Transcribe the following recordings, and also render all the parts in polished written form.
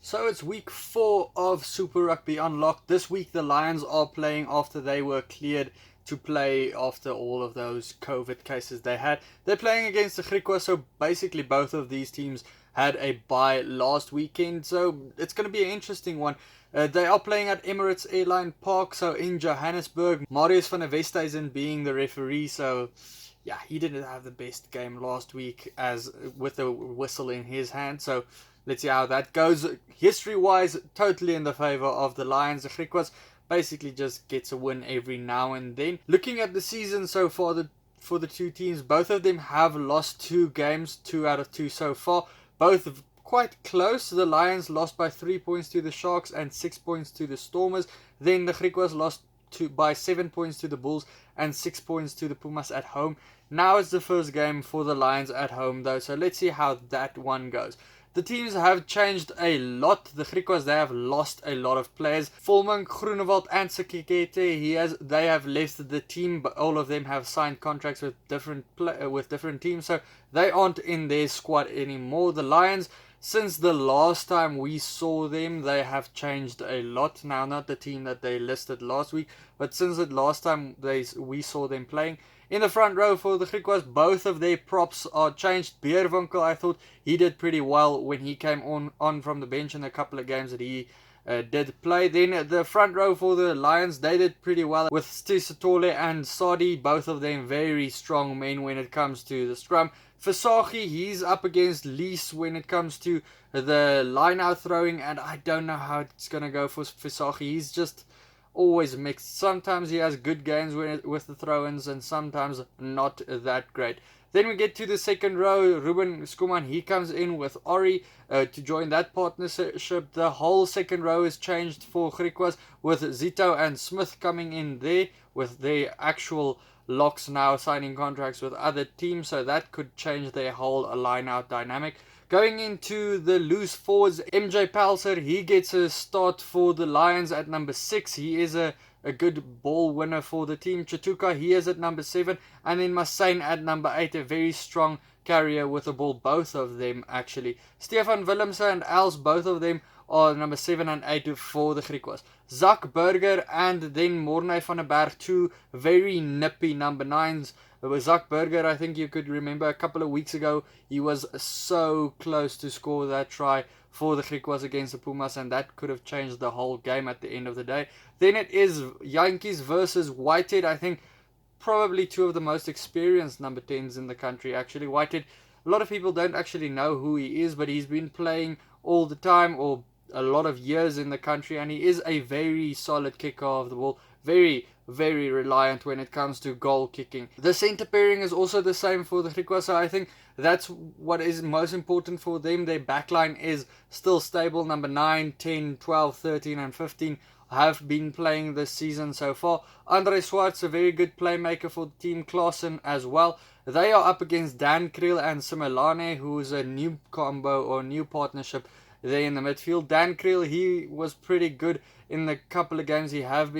So it's week 4 of Super Rugby Unlocked. This week the Lions are playing after they were cleared to play after all of those COVID cases they had. They're playing against the Griquas, so basically both of these teams had a bye last weekend, so it's going to be an interesting one. They are playing at Emirates Airline Park, so in Johannesburg. Marius van der Westhuizen being the referee, so yeah, he didn't have the best game last week as with the whistle in his hand, so let's see how that goes. History-wise, totally in the favour of the Lions. The Griquas basically just gets a win every now and then. Looking at the season so far, for the two teams, both of them have lost 2 games, 2 out of 2 so far. Both quite close. The Lions lost by 3 points to the Sharks and 6 points to the Stormers. Then the Griquas lost by 7 points to the Bulls and 6 points to the Pumas at home. Now it's the first game for the Lions at home though, so let's see how that one goes. The teams have changed a lot. The Griquas, they have lost a lot of players. Volman, Groenewald and Sekekete, they have left the team, but all of them have signed contracts with different teams, so they aren't in their squad anymore. The Lions, since the last time we saw them, they have changed a lot. Now, not the team that they listed last week, but since the last time we saw them playing. In the front row for the Griquas, both of their props are changed. Beerwinkel, I thought he did pretty well when he came on from the bench in a couple of games that he did play. Then the front row for the Lions, they did pretty well with Stisatole and Sadi, both of them very strong men when it comes to the scrum. Fasagi, he's up against Lees when it comes to the line-out throwing, and I don't know how it's going to go for Fasagi. He's just always mixed. Sometimes he has good games with the throw-ins and sometimes not that great. Then we get to the second row. Ruben Skuman, he comes in with Ori to join that partnership. The whole second row is changed for Griquas with Zito and Smith coming in there with their actual locks now signing contracts with other teams, so that could change their whole line-out dynamic. Going into the loose forwards, MJ Palser, he gets a start for the Lions at number 6. He is a good ball winner for the team. Chatuka, he is at number 7. And then Massane at number 8, a very strong carrier with the ball, both of them actually. Stefan Willemse and Els, both of them are number 7 and 8 for the Griquas. Zak Burger and then Mornay van der Berg, 2 very nippy number 9s. With Zak Burger, I think you could remember a couple of weeks ago, he was so close to score that try for the Griquas against the Pumas, and that could have changed the whole game at the end of the day. Then it is Yankees versus Whitehead. I think probably 2 of the most experienced number 10s in the country actually. Whitehead, a lot of people don't actually know who he is, but he's been playing all the time or a lot of years in the country, and he is a very solid kicker of the ball. Very reliant when it comes to goal kicking. The centre pairing is also the same for the Griquas, so I think that's what is most important for them. Their backline is still stable. Number 9, 10, 12, 13 and 15 have been playing this season so far. Andre Swartz, a very good playmaker for the team. Klaassen as well. They are up against Dan Kriel and Simelane, who is a new combo or new partnership there in the midfield. Dan Kriel, he was pretty good in the couple of games he has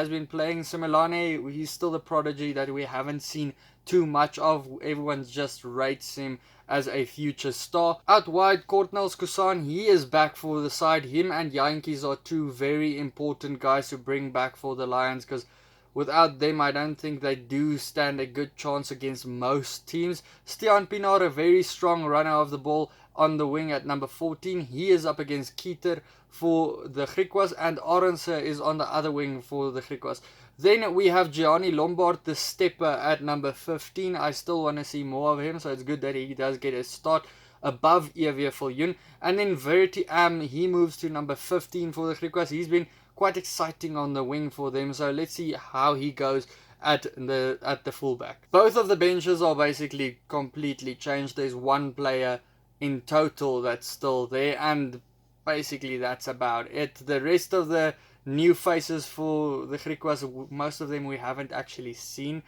been playing. Simelane, he's still a prodigy that we haven't seen too much of. Everyone just rates him as a future star. Out wide, Courtnell Kusan, he is back for the side. Him and Yankees are 2 very important guys to bring back for the Lions, because without them, I don't think they do stand a good chance against most teams. Stian Pinaar, a very strong runner of the ball on the wing at number 14. He is up against Keeter for the Griquas, and Arendse is on the other wing for the Griquas. Then we have Gianni Lombard, the stepper, at number 15. I still want to see more of him, so it's good that he does get a start above EW Viljoen. And then Verity Am, he moves to number 15 for the Griquas. He's been quite exciting on the wing for them, so let's see how he goes at the fullback. Both of the benches are basically completely changed. There's 1 player in total that's still there, and basically that's about it. The rest of the new faces for the Griquas, most of them we haven't actually seen.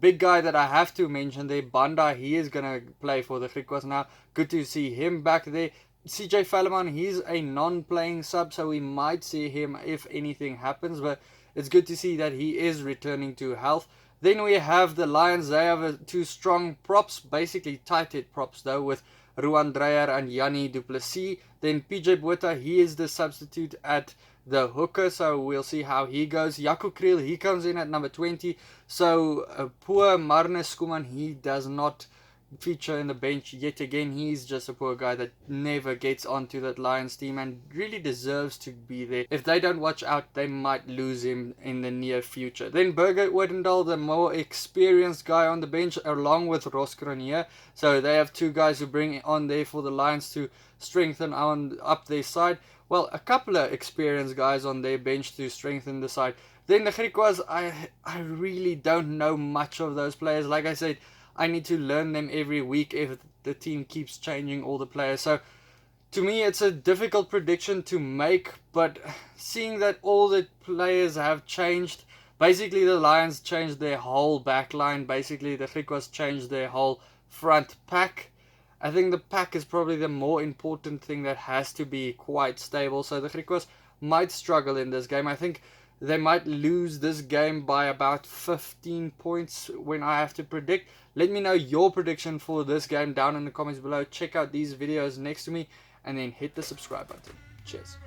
Big guy that I have to mention there, Banda, he is going to play for the Griquas now. Good to see him back there. CJ Falleman, he's a non-playing sub, so we might see him if anything happens, but it's good to see that he is returning to health. Then we have the Lions. They have 2 strong props, basically tight head props though, with Ruan Dreyer and Yanni Duplessis. Then PJ Botha, he is the substitute at the hooker, so we'll see how he goes. Jaco Kriel, he comes in at number 20. So poor Marnus Skuman, he does not feature in the bench yet again. He's just a poor guy that never gets onto that Lions team and really deserves to be there. If they don't watch out, they might lose him in the near future. Then Burger Odendaal, the more experienced guy on the bench, along with Ross Cronje. So they have two guys who bring on there for the Lions to strengthen up their side. Well, a couple of experienced guys on their bench to strengthen the side. Then the Griquas, I really don't know much of those players. Like I said, I need to learn them every week if the team keeps changing all the players. So to me, it's a difficult prediction to make, but seeing that all the players have changed, basically the Lions changed their whole back line, basically the Griquas changed their whole front pack. I think the pack is probably the more important thing that has to be quite stable. So the Griquas might struggle in this game. I think they might lose this game by about 15 points when I have to predict. Let me know your prediction for this game down in the comments below. Check out these videos next to me and then hit the subscribe button. Cheers.